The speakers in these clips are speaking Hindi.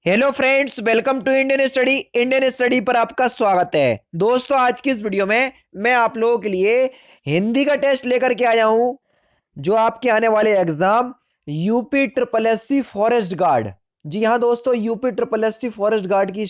Hello friends, welcome to Indian study पर आपका स्वागत है। दोस्तों, आज की इस वीडियो में मैं आप लोगों के लिए हिंदी का टेस्ट लेकर के आया हूं, जो आपके आने वाले exam UP triple SC forest guard. जी हाँ दोस्तों, UP triple SC forest guard की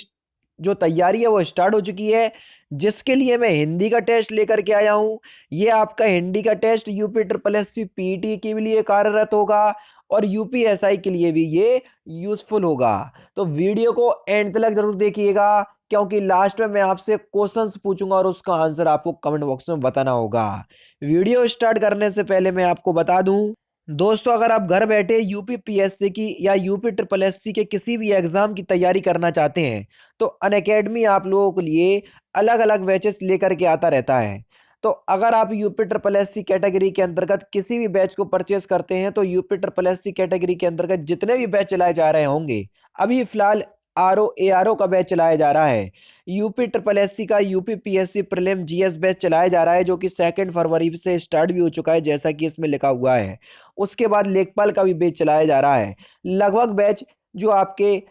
जो तैयारी है वो स्टार्ट हो चुकी है, जिसके लिए मैं हिंदी का टेस्ट लेकर के आया हूं। ये आपका हिंदी का test UP triple SC PT के लिए कार्यरत होगा और यूपीएसआई के लिए भी ये यूजफुल होगा। तो वीडियो को एंड तक जरूर देखिएगा, क्योंकि लास्ट में मैं आपसे क्वेश्चंस पूछूंगा और उसका आंसर आपको कमेंट बॉक्स में बताना होगा। वीडियो स्टार्ट करने से पहले मैं आपको बता दूं दोस्तों, अगर आप घर बैठे यूपी पीएससी की या यूपी ट्रिपल एससी के किसी भी एग्जाम की तैयारी करना चाहते हैं, तो अनअकैडमी आप लोगों के लिए अलग अलग बैचेस लेकर के आता रहता है। तो अगर आप यूपी ट्रिपल एससी कैटेगरी के अंतर्गत किसी भी बैच को परचेस करते हैं, तो यूपी ट्रिपल एससी कैटेगरी के अंतर्गत जितने भी बैच चलाए जा रहे होंगे, अभी फिलहाल आरओ एआरओ का बैच चलाया जा रहा है। यूपी ट्रिपल एससी का UP PSC prelim GS batch चलाया जा रहा है, जो कि 2 फरवरी से स्टार्ट भी हो चुका है, जैसा कि इसमें लिखा हुआ है। उसके बाद लेखपाल का भी बैच चलाया जा रहा है। लगभग बैच जो आपके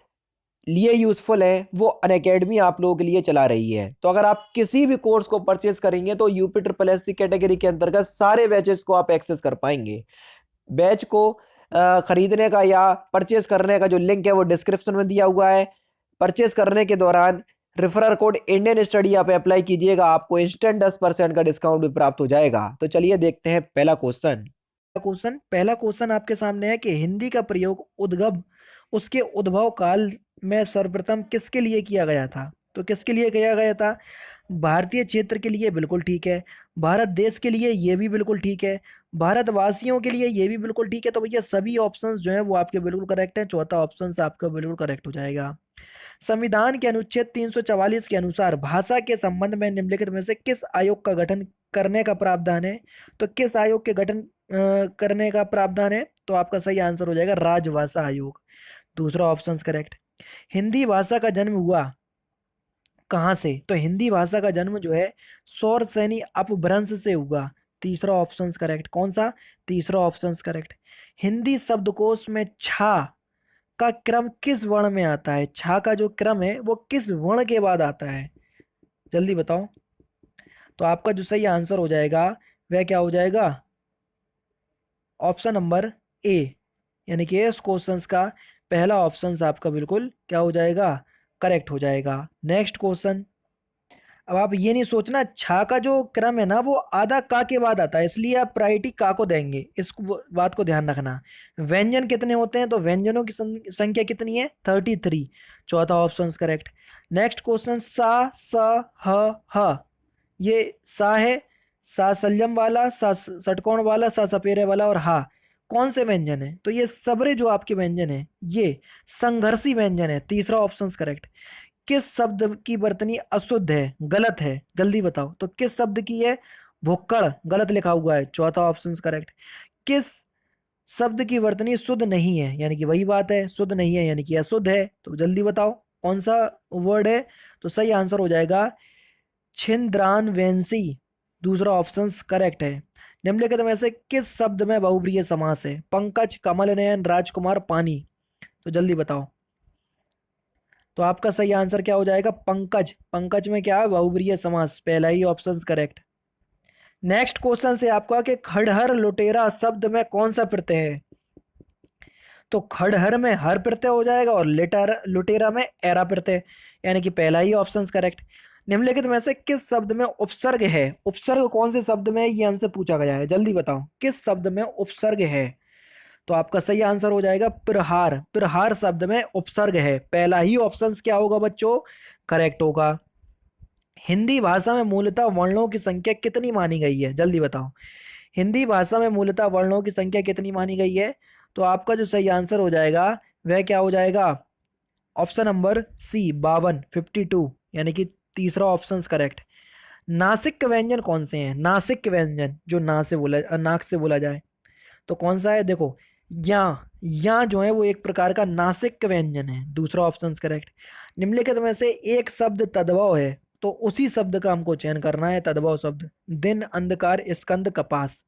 लिए यूजफुल है वो अनअकैडमी आप लोगों के लिए चला रही है। तो अगर आप किसी भी कोर्स को परचेस करेंगे, तो यूपी ट्रिपल एससी कैटेगरी के अंतर्गत सारे बैचेस को आप एक्सेस कर पाएंगे। बैच को खरीदने का या परचेस करने का जो लिंक है वो डिस्क्रिप्शन में दिया हुआ है। परचेस करने के दौरान रेफरल कोड इंडियन स्टडी आप अप्लाई कीजिएगा, आपको इंस्टेंट 10% का डिस्काउंट भी प्राप्त हो जाएगा। तो चलिए देखते हैं पहला क्वेश्चन आपके सामने है कि हिंदी का प्रयोग उद्गम उसके उद्भव काल में सर्वप्रथम किसके लिए किया गया था। तो किसके लिए किया गया था? भारतीय क्षेत्र के लिए बिल्कुल ठीक है, भारत देश के लिए ये भी बिल्कुल ठीक है, भारतवासियों के लिए ये भी बिल्कुल ठीक है। तो भैया सभी ऑप्शंस जो हैं वो आपके बिल्कुल करेक्ट हैं। चौथा ऑप्शन आपका बिल्कुल करेक्ट हो जाएगा। संविधान के अनुच्छेद 344 के अनुसार भाषा के संबंध में निम्नलिखित में से किस आयोग का गठन करने का प्रावधान है? तो किस आयोग के गठन करने का प्रावधान है? तो आपका सही आंसर हो जाएगा राजभाषा आयोग। दूसरा ऑप्शन करेक्ट। हिंदी भाषा का जन्म हुआ कहाँ से? तो हिंदी भाषा का जन्म जो है सौर सैनी अपभ्रंश से हुआ। तीसरा ऑप्शन करेक्ट। कौन सा? तीसरा ऑप्शन करेक्ट। हिंदी शब्दकोश में छा का क्रम किस वर्ण में आता है? छा का जो क्रम है वो किस वर्ण के बाद आता है? जल्दी बताओ। तो आपका जो सही आंसर हो जाएगा वह क्या हो जाएगा? ऑप्शन नंबर ए, यानी कि इस क्वेश्चंस का पहला ऑप्शन आपका बिल्कुल क्या हो जाएगा? करेक्ट हो जाएगा। Next question. अब आप ये नहीं सोचना, छा का जो क्रम है ना वो आधा का के बाद आता है, इसलिए आप प्रायोरिटी का को देंगे। इस बात को ध्यान रखना। व्यंजन कितने होते हैं? तो व्यंजनों की संख्या कितनी है? 33। चौथा ऑप्शन करेक्ट। Next question. सा स ह ये सा है, सा सल्यम वाला, सा षटकोण वाला, सा सपेरे वाला, और हा कौन से व्यंजन है? तो ये सबरे जो आपके व्यंजन है ये संघर्षी व्यंजन है। तीसरा ऑप्शन करेक्ट। किस शब्द की वर्तनी अशुद्ध है? गलत है? जल्दी बताओ। तो किस शब्द की है? भुक्कड़ गलत लिखा हुआ है। चौथा ऑप्शन करेक्ट। किस शब्द की वर्तनी शुद्ध नहीं है? यानी कि वही बात है, शुद्ध नहीं है यानी कि अशुद्ध है। तो जल्दी बताओ कौन सा वर्ड है? तो सही आंसर हो जाएगा छिंद्रानवेंसी। दूसरा ऑप्शन करेक्ट है। निम्नलिखित में से किस शब्द में बहुब्रीहि समास है? पंकज, कमल नयन, राजकुमार, पानी। तो जल्दी बताओ। तो आपका सही आंसर क्या हो जाएगा? पंकज। पंकज में क्या है? बहुब्रीहि समास। पहला ही ऑप्शन करेक्ट। नेक्स्ट क्वेश्चन से आपका कि खड़हर लुटेरा शब्द में कौन सा प्रत्यय है? तो खड़हर में हर प्रत्यय हो जाएगा और लेटर लुटेरा में एरा प्रत्यय, यानी कि पहला ही ऑप्शन करेक्ट। निम्नलिखित में से किस शब्द में उपसर्ग है? उपसर्ग कौन से शब्द में है ये हमसे पूछा गया है। जल्दी बताओ किस शब्द में उपसर्ग है? तो आपका सही आंसर हो जाएगा प्रहार। प्रहार शब्द में उपसर्ग है। पहला ही ऑप्शन क्या होगा बच्चों? करेक्ट होगा। हिंदी भाषा में मूलतः वर्णों की संख्या कितनी मानी गई है? जल्दी बताओ। हिंदी भाषा में मूलतः वर्णों की संख्या कितनी मानी गई है? तो आपका जो सही आंसर हो जाएगा वह क्या हो जाएगा? ऑप्शन नंबर सी 52, 52, यानी कि तीसरा ऑप्शन करेक्ट। नासिक व्यंजन कौन से हैं? नासिक व्यंजन जो ना से बोला नाक से बोला जाए तो कौन सा है? देखो, या जो है वो एक प्रकार का नासिक व्यंजन है। दूसरा ऑप्शन करेक्ट। निम्नलिखित में से एक शब्द तद्भव है, तो उसी शब्द का हमको चयन करना है। तद्भव शब्द दिन, अंधकार, स्कंद, कपास।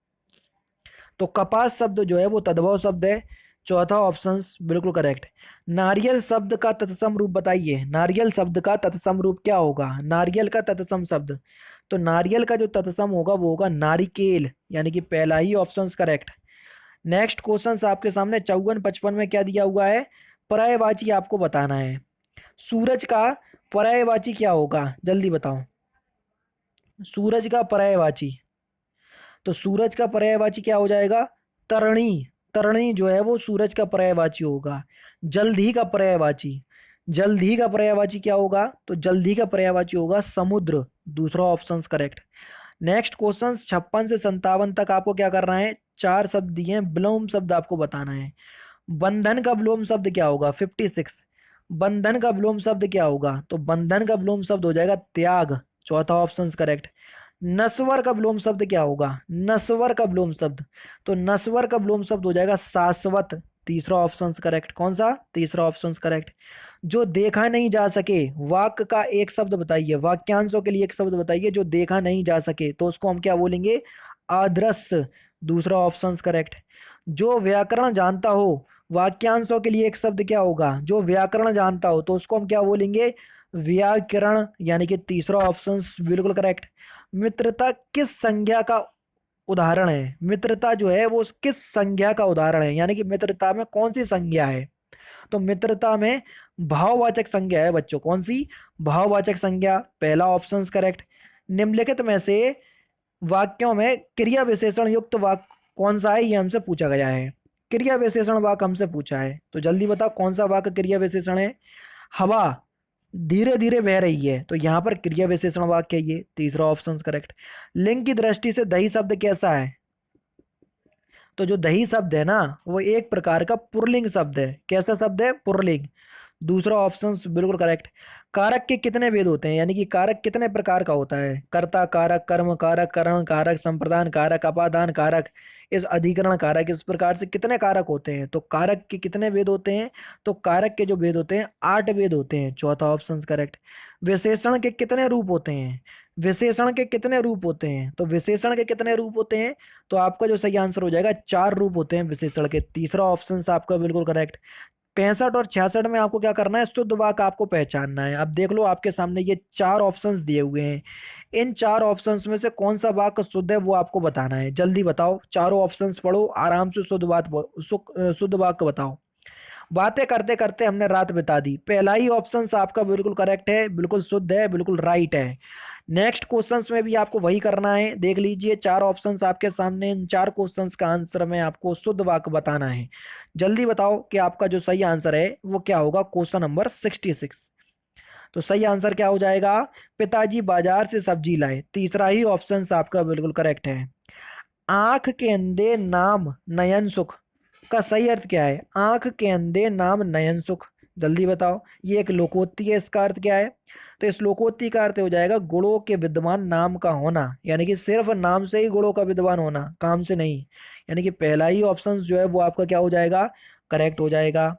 तो कपास शब्द जो है वो तद्भव शब्द है। चौथा ऑप्शन बिल्कुल करेक्ट। नारियल शब्द का तत्सम रूप बताइए, नारियल शब्द का तत्सम रूप क्या होगा, नारियल का तत्सम शब्द। तो नारियल का जो तत्सम होगा वो होगा नारिकेल, यानी कि पहला ही ऑप्शन करेक्ट। नेक्स्ट क्वेश्चन आपके सामने 54-55 में क्या दिया हुआ है, पर्यायवाची आपको बताना है। सूरज का पर्यायवाची क्या होगा, जल्दी बताओ। सूरज का पर्यायवाची, तो सूरज का पर्यायवाची क्या हो जाएगा, तरणी। तरणी जो है वो सूरज का पर्यायवाची होगा। जल्दी का पर्यायवाची, जल्दी का पर्यायवाची क्या होगा, तो जल्दी का पर्यायवाची होगा समुद्र, दूसरा ऑप्शन करेक्ट। नेक्स्ट क्वेश्चन 56 से 57 तक आपको क्या करना है, चार शब्द दिए हैं, विलोम शब्द आपको बताना है। बंधन का विलोम शब्द क्या होगा, 56। बंधन का विलोम शब्द क्या होगा, तो बंधन का विलोम शब्द हो जाएगा त्याग, चौथा ऑप्शन करेक्ट। नस्वर का विलोम शब्द क्या होगा, नस्वर का विलोम शब्द, तो नस्वर का विलोम शब्द हो जाएगा शाश्वत, तीसरा ऑप्शन करेक्ट। कौन सा, तीसरा ऑप्शन करेक्ट। जो देखा नहीं जा सके, वाक्य का एक शब्द बताइए, वाक्यांशों के लिए एक शब्द बताइए जो देखा नहीं जा सके, तो उसको हम क्या बोलेंगे, अदृश्य, दूसरा ऑप्शन करेक्ट। जो व्याकरण जानता हो, वाक्यांशों के लिए एक शब्द क्या होगा, जो व्याकरण जानता हो, तो उसको हम क्या बोलेंगे, व्याकरण, यानी कि तीसरा ऑप्शन बिल्कुल करेक्ट। मित्रता किस संज्ञा का उदाहरण है, मित्रता जो है वो किस संज्ञा का उदाहरण है, यानी कि मित्रता में कौन सी संज्ञा है, तो मित्रता में भाववाचक संज्ञा है बच्चों, कौन सी, भाववाचक संज्ञा, पहला ऑप्शन करेक्ट। निम्नलिखित में से वाक्यों में क्रिया विशेषण युक्त वाक्य कौन सा है, ये हमसे पूछा गया है। क्रिया विशेषण वाक्य हमसे पूछा है, तो जल्दी बताओ कौन सा वाक्य क्रिया विशेषण है। हवा धीरे धीरे बह रही है, तो यहां पर क्रिया विशेषण वाक्य है ये, तीसरा ऑप्शन करेक्ट। लिंग की दृष्टि से दही शब्द कैसा है, तो जो दही शब्द है ना वो एक प्रकार का पुल्लिंग शब्द है, कैसा शब्द है, पुल्लिंग, दूसरा ऑप्शन बिल्कुल करेक्ट। कारक के कितने भेद होते हैं, यानी कि कारक कितने प्रकार का होता है, कर्ता कारक, कर्म कारक, करण कारक, संप्रदान कारक, अपादान कारक, इस अधिकरण कारक, इस प्रकार से कितने कारक होते हैं, तो कारक के कितने भेद होते हैं, तो कारक के जो भेद होते हैं 8 भेद होते हैं, चौथा ऑप्शन करेक्ट। विशेषण के कितने रूप होते हैं, विशेषण के कितने रूप होते हैं, तो विशेषण के कितने रूप होते हैं, तो आपका जो सही आंसर हो जाएगा 4 रूप होते हैं विशेषण के, तीसरा ऑप्शन आपका बिल्कुल करेक्ट। 65 और 66 में आपको क्या करना है, शुद्ध वाक्य आपको पहचानना है। अब देख लो आपके सामने ये चार ऑप्शंस दिए हुए हैं, इन चार ऑप्शंस में से कौन सा वाक्य शुद्ध है वो आपको बताना है, जल्दी बताओ, चारों ऑप्शंस पढ़ो आराम से, शुद्ध बात शुद्ध वाक्य बताओ। बातें करते करते हमने रात बिता दी, पहला ही ऑप्शन आपका बिल्कुल करेक्ट है, बिल्कुल शुद्ध है, बिल्कुल राइट है। नेक्स्ट क्वेश्चंस में भी आपको वही करना है, देख लीजिए चार ऑप्शंस आपके सामने, इन चार क्वेश्चंस का आंसर में आपको शुद्ध वाक्य बताना है। जल्दी बताओ कि आपका जो सही आंसर है वो क्या होगा, क्वेश्चन नंबर 66। तो सही आंसर क्या हो जाएगा, पिताजी बाजार से सब्जी लाए, तीसरा ही ऑप्शन आपका बिल्कुल करेक्ट है। आंख के अंधे नाम नयन सुख का सही अर्थ क्या है, आंख के अंधे नाम नयन सुख, जल्दी बताओ। ये एक लोकोक्ति है, इसका अर्थ क्या है, तो इस लोकोक्ति का अर्थ हो जाएगा गुणों के विद्वान नाम का होना, यानी कि सिर्फ नाम से ही गुणों का विद्वान होना, काम से नहीं, यानी कि पहला ही ऑप्शन जो है वो आपका क्या हो जाएगा, करेक्ट हो जाएगा।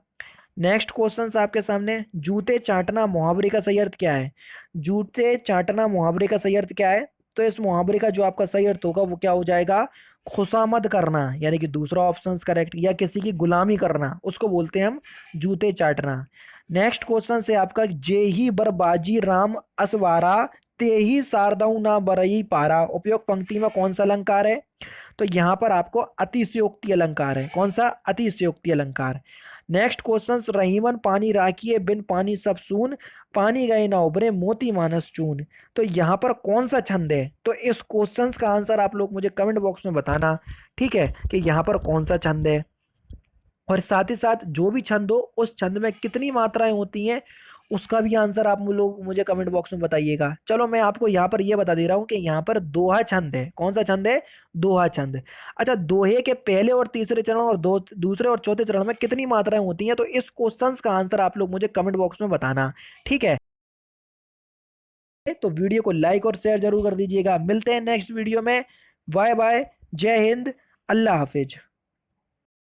नेक्स्ट क्वेश्चन आपके सामने, जूते चाटना मुहावरे का सही अर्थ क्या है, जूते चाटना मुहावरे का सही अर्थ क्या है, तो इस मुहावरे का जो आपका सही अर्थ होगा वो क्या हो जाएगा, खुशामद करना, यानी कि दूसरा ऑप्शन करेक्ट, या किसी की गुलामी करना उसको बोलते हैं हम जूते चाटना। नेक्स्ट क्वेश्चन से आपका, जे ही बरबाजी राम असवारा, ते ही सारदाऊ ना बरई पारा, उपयोग पंक्ति में कौन सा अलंकार है, तो यहाँ पर आपको अतिशयोक्ति अलंकार है, कौन सा, अतिशयोक्ति अलंकार। नेक्स्ट क्वेश्चन, रहीमन पानी राखिए बिन पानी सब सून, पानी गए ना उभरे मोती मानस चून, तो यहाँ पर कौन सा छंद है, तो इस क्वेश्चन का आंसर आप लोग मुझे कमेंट बॉक्स में बताना, ठीक है, कि यहाँ पर कौन सा छंद है, और साथ ही साथ जो भी छंद हो उस छंद में कितनी मात्राएं होती हैं उसका भी आंसर आप लोग मुझे कमेंट बॉक्स में बताइएगा। चलो मैं आपको यहाँ पर ये बता दे रहा हूँ कि यहाँ पर दोहा छंद है, कौन सा छंद है, दोहा छंद। अच्छा, दोहे के पहले और तीसरे चरण और दूसरे और चौथे चरण में कितनी मात्राएं होती हैं, तो इस क्वेश्चन का आंसर आप लोग मुझे कमेंट बॉक्स में बताना, ठीक है। तो वीडियो को लाइक और शेयर जरूर कर दीजिएगा, मिलते हैं नेक्स्ट वीडियो में, बाय बाय, जय हिंद, अल्लाह हाफिज।